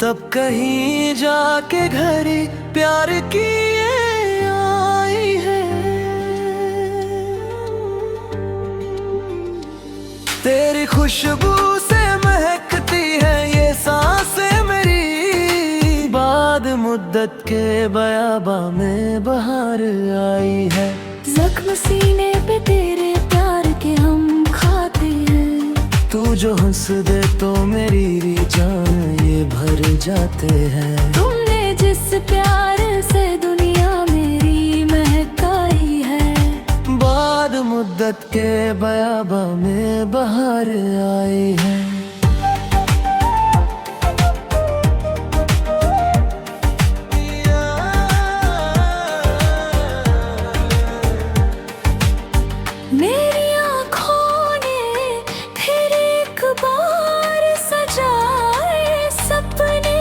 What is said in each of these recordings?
तब कहीं जाके घड़ी प्यार की ये आई है। तेरी खुशबू से महकती है ये सांसें मेरी, बाद मुद्दत के बयाबा में बहार आई है। जख्म सीने पे तेरे प्यार के हम खाते हैं, तू जो हंस दे तो मेरी जान ये भर जाते हैं। तुमने जिस प्यार से दुनिया मेरी महकाई है, बाद मुद्दत के बयाबा में बहार आई है। मेरी आँखों ने फिर एक बार सजाए सपने,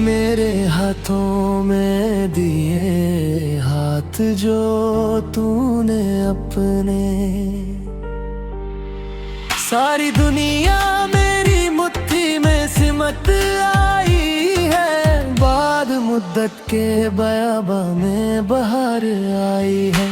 मेरे हाथों में दिए हाथ जो तूने अपने, सारी दुनिया मेरी मुट्ठी में सिमट आई है। बाद मुद्दत के बयाबा में बहार आई है।